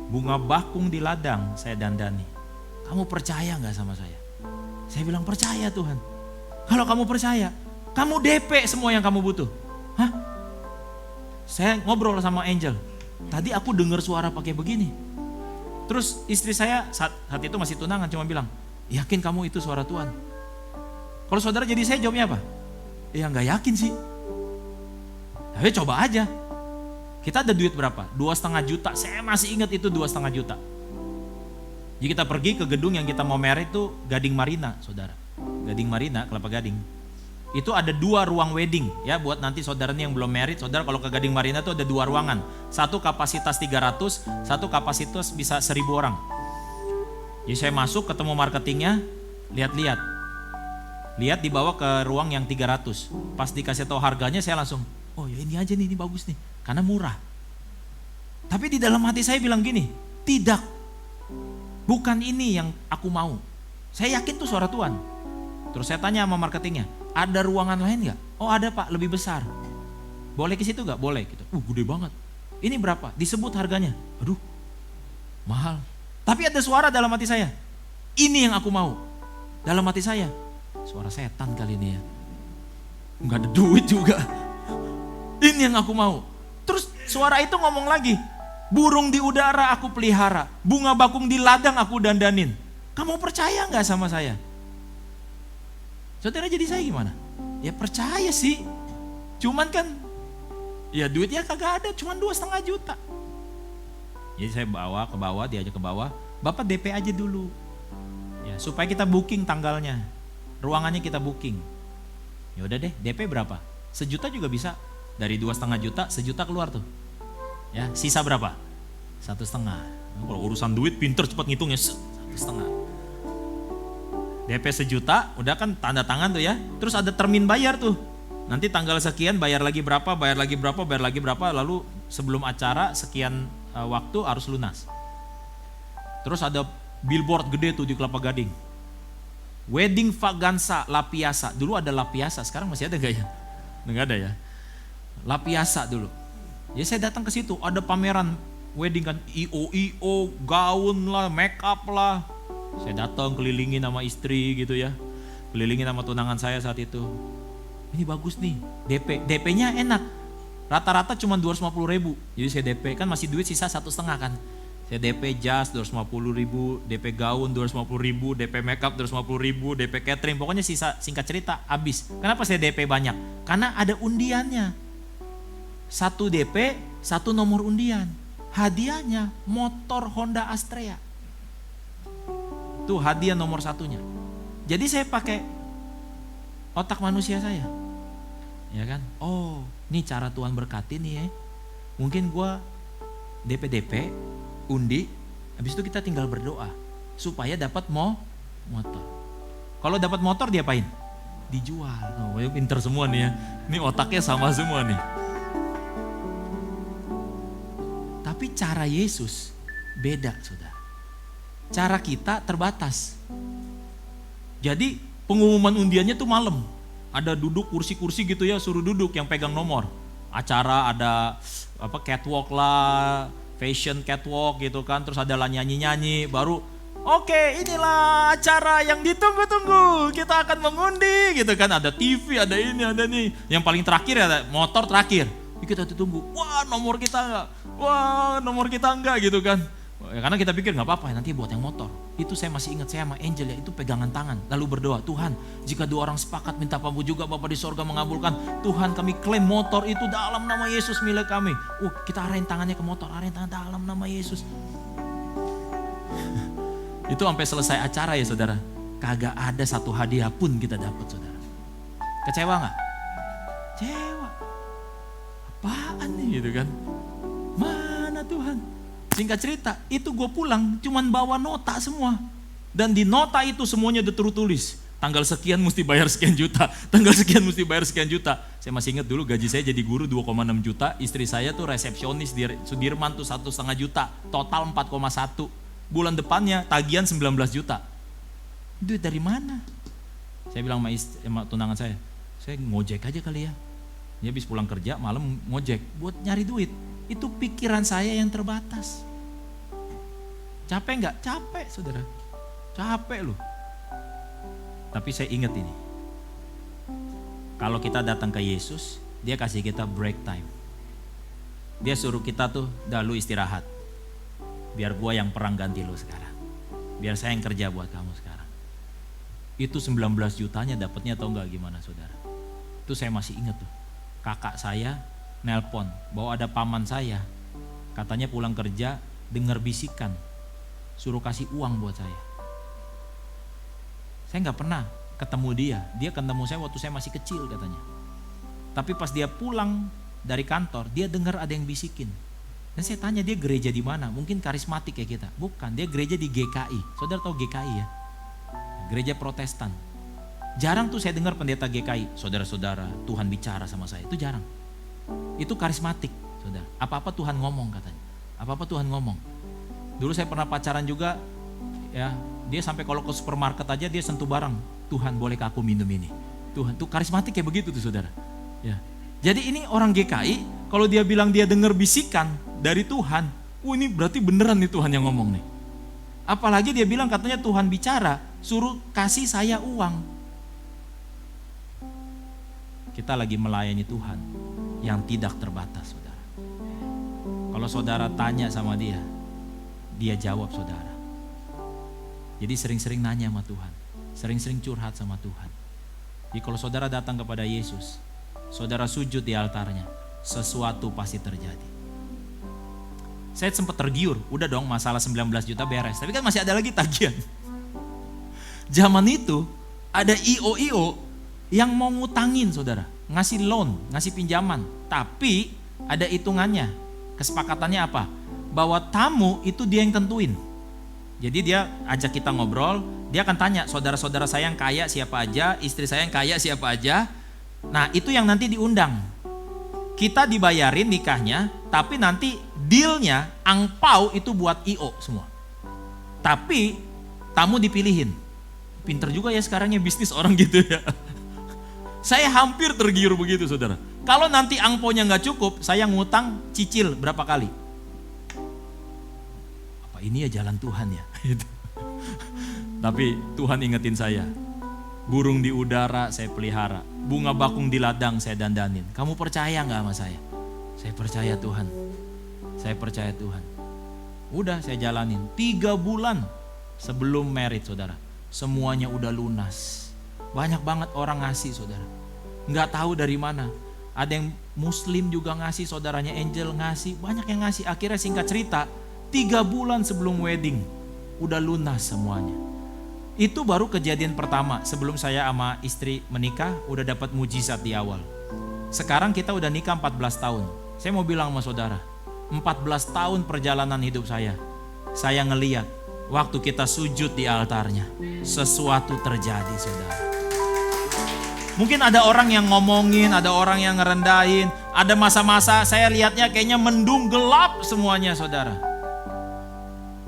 Bunga bakung di ladang saya dandani. Kamu percaya nggak sama saya? Saya bilang percaya Tuhan. Kalau kamu percaya, kamu DP semua yang kamu butuh. Hah? Saya ngobrol sama Angel. Tadi aku dengar suara pakai begini. Terus istri saya saat itu masih tunangan cuma bilang, yakin kamu itu suara Tuhan? Kalau saudara jadi saya jawabnya apa? Ya nggak yakin sih. Tapi coba aja. Kita ada duit berapa? 2,5 juta. Saya masih ingat itu 2,5 juta. Jadi kita pergi ke gedung yang kita mau merit itu Gading Marina, saudara. Gading Marina, Kelapa Gading. Itu ada 2 ruang wedding ya buat nanti saudara yang belum merit. Saudara kalau ke Gading Marina itu ada 2 ruangan. Satu kapasitas 300, satu kapasitas bisa 1.000 orang. Jadi saya masuk ketemu marketingnya, lihat-lihat. Lihat dibawa ke ruang yang 300. Pas dikasih tahu harganya saya langsung, oh ya ini aja nih, ini bagus nih. Karena murah. Tapi di dalam hati saya bilang gini, tidak. Bukan ini yang aku mau. Saya yakin tuh suara Tuhan. Terus saya tanya sama marketingnya, ada ruangan lain gak? Oh ada Pak, lebih besar. Boleh ke situ gak? Boleh. Gitu. Gede banget. Ini berapa? Disebut harganya. Aduh, mahal. Tapi ada suara dalam hati saya. Ini yang aku mau. Dalam hati saya, suara setan kali ini ya. Gak ada duit juga. Ini yang aku mau. Terus suara itu ngomong lagi. Burung di udara aku pelihara. Bunga bakung di ladang aku dandanin. Kamu percaya gak sama saya? Saudara jadi saya gimana? Ya percaya sih. Cuman kan ya duitnya kagak ada, cuman 2,5 juta. Jadi saya bawa ke bawah, diajak ke bawah. Bapak DP aja dulu. Ya, supaya kita booking tanggalnya. Ruangannya kita booking. Ya udah deh, DP berapa? 1 juta juga bisa. Dari 2,5 juta, 1 juta keluar tuh. Ya, sisa berapa? 1,5. Kalau urusan duit pinter cepat ngitungnya 1,5. DP 1 juta, udah kan tanda tangan tuh ya. Terus ada termin bayar tuh. Nanti tanggal sekian bayar lagi berapa, lalu sebelum acara sekian waktu harus lunas. Terus ada billboard gede tuh di Kelapa Gading. Wedding Vaganza La Piazza. Dulu ada La Piazza, sekarang masih ada gak ya? Enggak ada ya. La Piazza dulu. Ya saya datang ke situ, ada pameran wedding kan, IO, gaun lah, make up lah. Saya datang kelilingin sama istri gitu ya. Kelilingin sama tunangan saya saat itu. Ini bagus nih, DP-nya enak. Rata-rata cuma 250.000. Jadi saya DP, kan masih duit sisa 1,5 kan. Saya DP jas 250.000, DP gaun 250.000, DP makeup 250.000, DP catering. Pokoknya sisa, singkat cerita habis. Kenapa saya DP banyak? Karena ada undiannya. 1 DP, 1 nomor undian. Hadiahnya motor Honda Astrea. Tuh hadiah nomor 1-nya. Jadi saya pakai otak manusia saya. Ya kan? Oh, ini cara Tuhan berkati nih ya. Mungkin gua DP, undi, habis itu kita tinggal berdoa supaya dapat motor. Kalau dapat motor diapain? Dijual. Oh, pinter semua nih ya. Ini otaknya sama semua nih. Tapi cara Yesus beda, saudara. Cara kita terbatas. Jadi pengumuman undiannya tuh malam. Ada duduk kursi-kursi gitu ya, suruh duduk yang pegang nomor. Acara ada catwalk lah, fashion catwalk gitu kan, terus ada lah nyanyi-nyanyi, baru oke, inilah acara yang ditunggu-tunggu, kita akan mengundi gitu kan, ada TV, ada ini, ada nih. Yang paling terakhir ada motor terakhir, kita tunggu, wah nomor kita enggak gitu kan. Ya, karena kita pikir nggak apa-apa, nanti buat yang motor. Itu saya masih ingat, saya sama Angel ya, itu pegangan tangan. Lalu berdoa, Tuhan jika 2 orang sepakat minta apa juga Bapa di sorga mengabulkan. Tuhan kami klaim motor itu dalam nama Yesus milik kami. Kita arahin tangannya ke motor, arahin tangan dalam nama Yesus. Itu sampai selesai acara ya saudara. Kagak ada 1 hadiah pun kita dapat saudara. Kecewa nggak? Kecewa. Apaan nih gitu kan? Mana Tuhan? Singkat cerita, itu gue pulang cuman bawa nota semua. Dan di nota itu semuanya udah tertulis. Tanggal sekian mesti bayar sekian juta. Tanggal sekian mesti bayar sekian juta. Saya masih ingat dulu gaji saya jadi guru 2,6 juta. Istri saya tuh resepsionis di Sudirman tuh 1,5 juta. Total 4,1. Bulan depannya tagihan 19 juta. Duit dari mana? Saya bilang sama tunangan saya ngojek aja kali ya. Dia habis pulang kerja malam ngojek buat nyari duit. Itu pikiran saya yang terbatas. Capek nggak? Capek saudara. Capek loh. Tapi saya ingat ini. Kalau kita datang ke Yesus, dia kasih kita break time. Dia suruh kita tuh, dah lu istirahat. Biar gua yang perang ganti lu sekarang. Biar saya yang kerja buat kamu sekarang. Itu 19 jutanya dapatnya atau enggak gimana saudara. Itu saya masih ingat tuh. Kakak saya nelpon bahwa ada paman saya, katanya pulang kerja dengar bisikan, suruh kasih uang buat saya. Saya nggak pernah ketemu dia ketemu saya waktu saya masih kecil katanya. Tapi pas dia pulang dari kantor, dia dengar ada yang bisikin. Dan saya tanya dia gereja di mana? Mungkin karismatik ya kita. Bukan, dia gereja di GKI. Saudara tahu GKI ya? Gereja Protestan. Jarang tuh saya dengar pendeta GKI, saudara-saudara, Tuhan bicara sama saya. Itu jarang. Itu karismatik, saudara. Apa-apa Tuhan ngomong katanya. Apa-apa Tuhan ngomong. Dulu saya pernah pacaran juga, ya. Dia sampai kalau ke supermarket aja dia sentuh barang. Tuhan bolehkah aku minum ini? Tuhan, tuh karismatik kayak begitu tuh saudara. Ya. Jadi ini orang GKI, kalau dia bilang dia dengar bisikan dari Tuhan, ini berarti beneran nih Tuhan yang ngomong nih. Apalagi dia bilang katanya Tuhan bicara, suruh kasih saya uang. Kita lagi melayani Tuhan yang tidak terbatas saudara. Kalau saudara tanya sama dia jawab saudara. Jadi sering-sering nanya sama Tuhan, sering-sering curhat sama Tuhan. Jadi kalau saudara datang kepada Yesus, saudara sujud di altarnya, sesuatu pasti terjadi. Saya sempat tergiur, udah dong masalah 19 juta beres, tapi kan masih ada lagi tagihan. Zaman itu ada IO yang mau ngutangin saudara, ngasih loan, ngasih pinjaman, tapi ada hitungannya. Kesepakatannya apa? Bahwa tamu itu dia yang tentuin. Jadi dia ajak kita ngobrol, dia akan tanya saudara-saudara saya yang kaya siapa aja, istri saya yang kaya siapa aja. Nah itu yang nanti diundang. Kita dibayarin nikahnya, tapi nanti dealnya angpau itu buat IO semua. Tapi tamu dipilihin. Pinter juga ya sekarang ya bisnis orang gitu ya. Saya hampir tergiur begitu saudara. Kalau nanti angponya nggak cukup, saya ngutang cicil berapa kali. Apa ini ya jalan Tuhan ya? Tapi Tuhan ingetin saya. Burung di udara saya pelihara. Bunga bakung di ladang saya dandanin. Kamu percaya nggak sama saya? Saya percaya Tuhan. Saya percaya Tuhan. Udah saya jalanin. 3 bulan sebelum merit saudara. Semuanya udah lunas. Banyak banget orang ngasih saudara. Nggak tahu dari mana. Ada yang muslim juga ngasih, saudaranya Angel ngasih. Banyak yang ngasih. Akhirnya singkat cerita, 3 bulan sebelum wedding. Udah lunas semuanya. Itu baru kejadian pertama. Sebelum saya sama istri menikah, udah dapat mujizat di awal. Sekarang kita udah nikah 14 tahun. Saya mau bilang sama saudara, 14 tahun perjalanan hidup saya ngeliat waktu kita sujud di altarnya, sesuatu terjadi saudara. Mungkin ada orang yang ngomongin, ada orang yang ngerendahin, ada masa-masa saya lihatnya kayaknya mendung gelap semuanya saudara.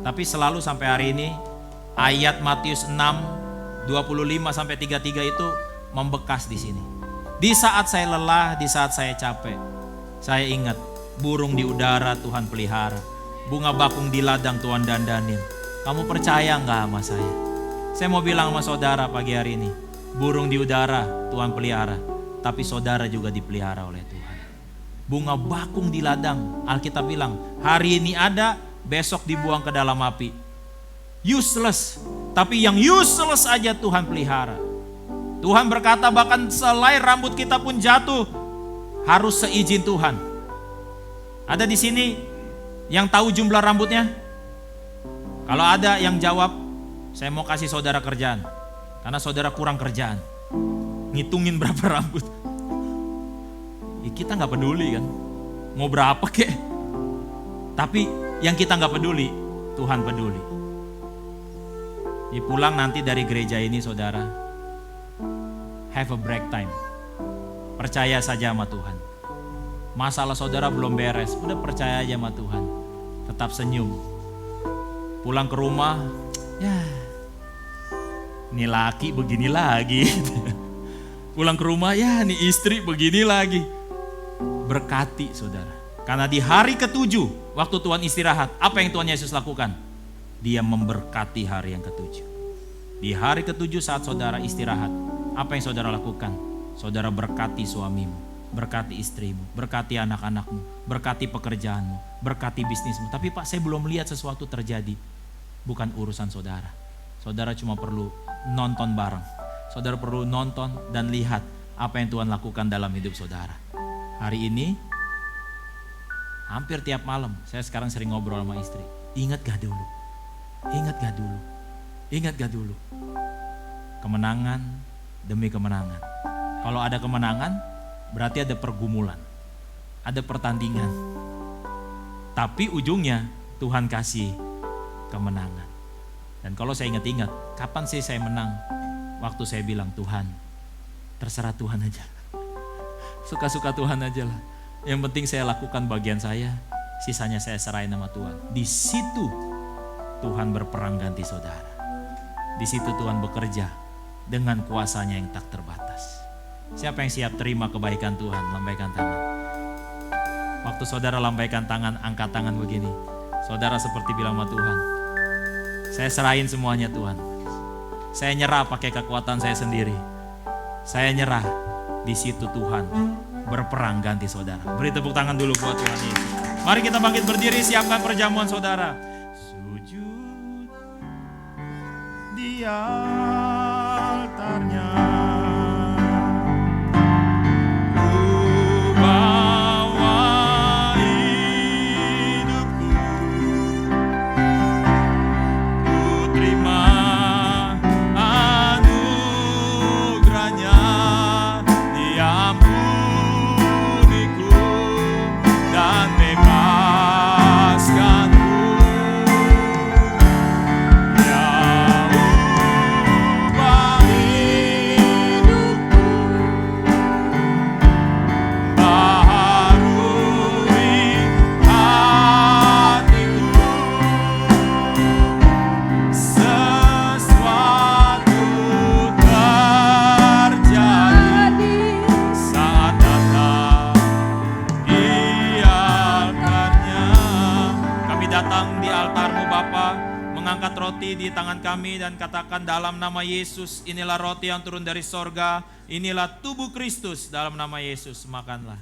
Tapi selalu sampai hari ini, ayat Matius 6, 25-33 itu membekas di sini. Di saat saya lelah, di saat saya capek, saya ingat burung di udara Tuhan pelihara, bunga bakung di ladang Tuhan dandanin. Kamu percaya nggak sama saya? Saya mau bilang sama saudara pagi hari ini, burung di udara Tuhan pelihara, tapi saudara juga dipelihara oleh Tuhan. Bunga bakung di ladang, Alkitab bilang, hari ini ada, besok dibuang ke dalam api. Useless, tapi yang useless aja Tuhan pelihara. Tuhan berkata bahkan selai rambut kita pun jatuh, harus seizin Tuhan. Ada di sini yang tahu jumlah rambutnya? Kalau ada yang jawab, saya mau kasih saudara kerjaan. Karena saudara kurang kerjaan. Ngitungin berapa rambut. Ya, kita gak peduli kan. Mau berapa kek. Tapi yang kita gak peduli, Tuhan peduli. Ya, pulang nanti dari gereja ini saudara, have a break time. Percaya saja sama Tuhan. Masalah saudara belum beres, udah percaya aja sama Tuhan. Tetap senyum. Pulang ke rumah, ya ini laki begini lagi. Pulang ke rumah, ya ini istri begini lagi. Berkati saudara. Karena di hari ke-7, waktu Tuhan istirahat, apa yang Tuhan Yesus lakukan? Dia memberkati hari yang ke-7. Di hari ke-7 saat saudara istirahat, apa yang saudara lakukan? Saudara berkati suamimu, berkati istrimu, berkati anak-anakmu, berkati pekerjaanmu, berkati bisnismu. Tapi Pak, saya belum lihat sesuatu terjadi. Bukan urusan saudara. Saudara cuma perlu nonton bareng. Saudara perlu nonton dan lihat apa yang Tuhan lakukan dalam hidup saudara. Hari ini, hampir tiap malam, saya sekarang sering ngobrol sama istri. Ingat gak dulu? Ingat gak dulu? Ingat gak dulu? Kemenangan demi kemenangan. Kalau ada kemenangan, berarti ada pergumulan. Ada pertandingan. Tapi ujungnya Tuhan kasih kemenangan. Dan kalau saya ingat-ingat, kapan sih saya menang? Waktu saya bilang, Tuhan, terserah Tuhan aja. Suka-suka Tuhan aja lah. Yang penting saya lakukan bagian saya, sisanya saya serahin sama Tuhan. Di situ Tuhan berperang ganti saudara. Di situ Tuhan bekerja dengan kuasanya yang tak terbatas. Siapa yang siap terima kebaikan Tuhan? Lambaikan tangan. Waktu saudara lambaikan tangan, angkat tangan begini. Saudara seperti bilang sama Tuhan, saya serahin semuanya Tuhan. Saya nyerah pakai kekuatan saya sendiri. Saya nyerah. Di situ Tuhan berperang ganti saudara. Beri tepuk tangan dulu buat Tuhan Yesus. Mari kita bangkit berdiri, siapkan perjamuan saudara. Sujud di altarnya. mengangkat roti di tangan kami dan katakan dalam nama Yesus, inilah roti yang turun dari sorga, inilah tubuh Kristus, dalam nama Yesus, makanlah.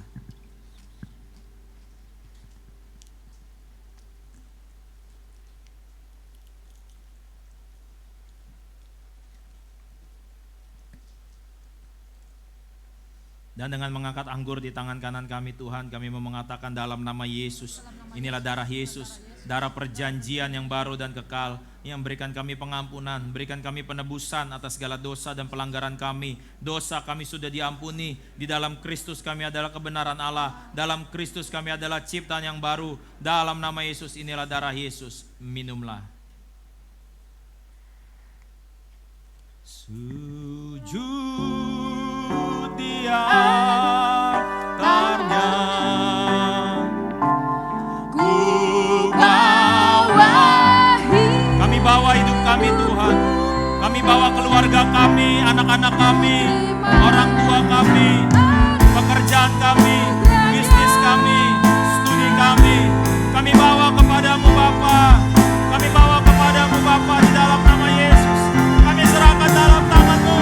Dan dengan mengangkat anggur di tangan kanan kami Tuhan, kami mau mengatakan dalam nama Yesus, inilah darah Yesus, darah perjanjian yang baru dan kekal, yang berikan kami pengampunan, berikan kami penebusan atas segala dosa dan pelanggaran kami. Dosa kami sudah diampuni, di dalam Kristus kami adalah kebenaran Allah, dalam Kristus kami adalah ciptaan yang baru, dalam nama Yesus inilah darah Yesus, minumlah. Sujud di altarnya, ku bawahi. Kami bawa hidup kami Tuhan, kami bawa keluarga kami, anak-anak kami, orang tua kami, pekerjaan kami, bisnis kami, studi kami bawa kepadamu Bapa, kami bawa kepadamu Bapa di dalam nama Yesus, kami serahkan dalam tangan-Mu.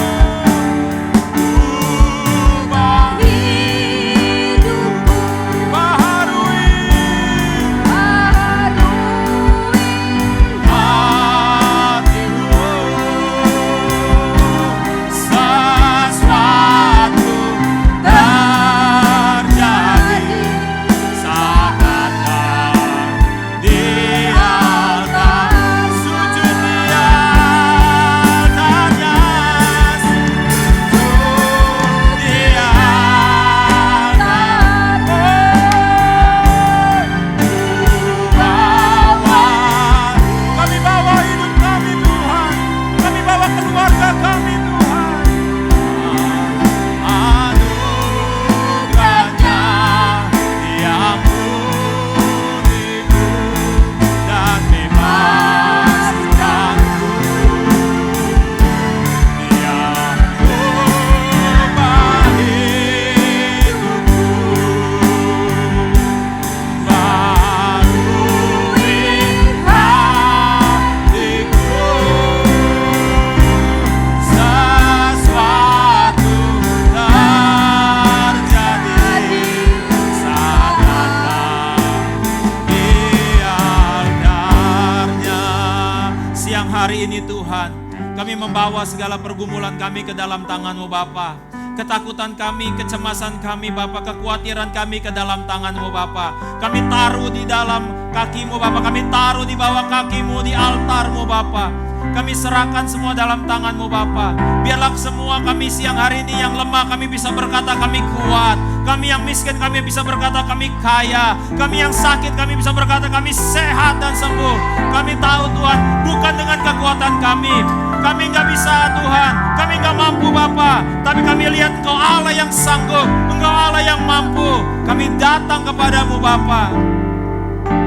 Hari ini Tuhan, kami membawa segala pergumulan kami ke dalam tangan-Mu Bapa. Ketakutan kami, kecemasan kami Bapa, kekhawatiran kami ke dalam tangan-Mu Bapa. Kami taruh di dalam kaki-Mu Bapa, kami taruh di bawah kaki-Mu, di altar-Mu Bapa. Kami serahkan semua dalam tangan-Mu Bapa. Biarlah semua kami siang hari ini yang lemah, kami bisa berkata kami kuat. Kami yang miskin, kami bisa berkata kami kaya. Kami yang sakit, kami bisa berkata kami sehat dan sembuh. Kami tahu Tuhan, bukan dengan kekuatan kami. Kami nggak bisa Tuhan, kami nggak mampu Bapa. Tapi kami lihat Engkau Allah yang sanggup, Engkau Allah yang mampu. Kami datang kepadamu Bapa.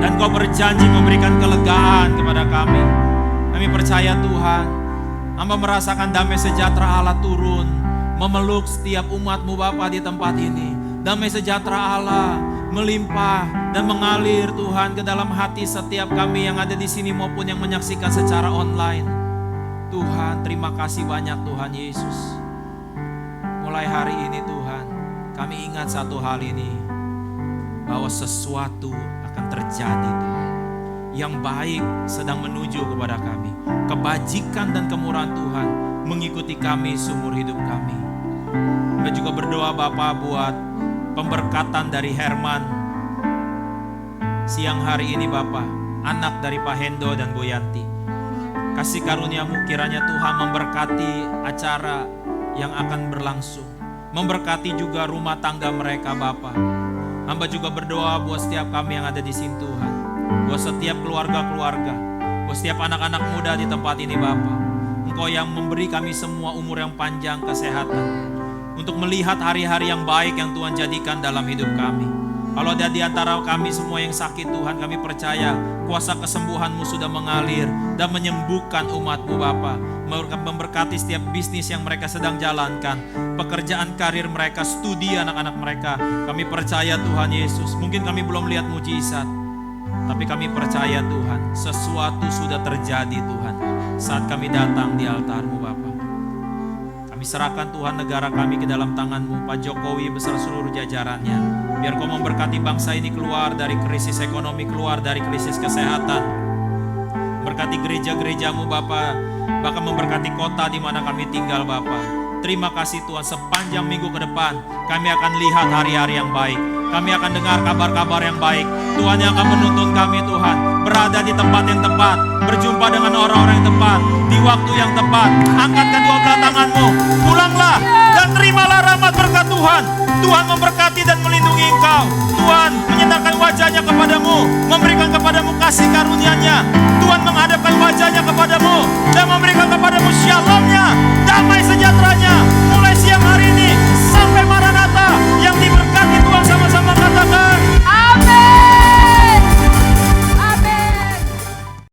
Dan Kau berjanji memberikan kelegaan kepada kami. Kami percaya Tuhan, hamba merasakan damai sejahtera Allah turun, memeluk setiap umat-Mu Bapa di tempat ini. Damai sejahtera Allah melimpah dan mengalir Tuhan ke dalam hati setiap kami yang ada di sini maupun yang menyaksikan secara online. Tuhan, terima kasih banyak Tuhan Yesus. Mulai hari ini Tuhan, kami ingat satu hal ini, bahwa sesuatu akan terjadi Tuhan. Yang baik sedang menuju kepada kami. Kebajikan dan kemurahan Tuhan mengikuti kami seumur hidup kami. Kami juga berdoa Bapa buat pemberkatan dari Herman siang hari ini Bapa, anak dari Pak Hendo dan Bu Yanti. Kasih karunia-Mu kiranya Tuhan memberkati acara yang akan berlangsung, memberkati juga rumah tangga mereka Bapa. Hamba juga berdoa buat setiap kami yang ada di sini Tuhan, buat setiap keluarga-keluarga, buat setiap anak-anak muda di tempat ini Bapa. Engkau yang memberi kami semua umur yang panjang, kesehatan, untuk melihat hari-hari yang baik yang Tuhan jadikan dalam hidup kami. Kalau ada di antara kami semua yang sakit Tuhan, kami percaya kuasa kesembuhan-Mu sudah mengalir dan menyembuhkan umat-Mu Bapa. Memberkati setiap bisnis yang mereka sedang jalankan, pekerjaan karir mereka, studi anak-anak mereka. Kami percaya Tuhan Yesus, mungkin kami belum lihat mujizat, Tapi kami percaya Tuhan, sesuatu sudah terjadi Tuhan saat kami datang di altar-Mu Bapa. Kami serahkan Tuhan negara kami ke dalam tangan-Mu, Pak Jokowi beserta seluruh jajarannya. Biar Kau memberkati bangsa ini keluar dari krisis ekonomi, keluar dari krisis kesehatan. Berkati gereja-gereja-Mu Bapa, bahkan memberkati kota di mana kami tinggal Bapa. Terima kasih Tuhan, sepanjang minggu ke depan kami akan lihat hari-hari yang baik. Kami akan dengar kabar-kabar yang baik. Tuhan yang akan menuntun kami Tuhan, berada di tempat yang tepat, berjumpa dengan orang-orang yang tepat, di waktu yang tepat. Angkat kedua belah tangan-Mu, pulanglah dan terimalah rahmat berkat Tuhan. Tuhan memberkati dan melindungi engkau. Tuhan menyinarkan wajahnya kepadamu, memberikan kepadamu kasih karunia-Nya. Tuhan menghadapkan wajahnya kepadamu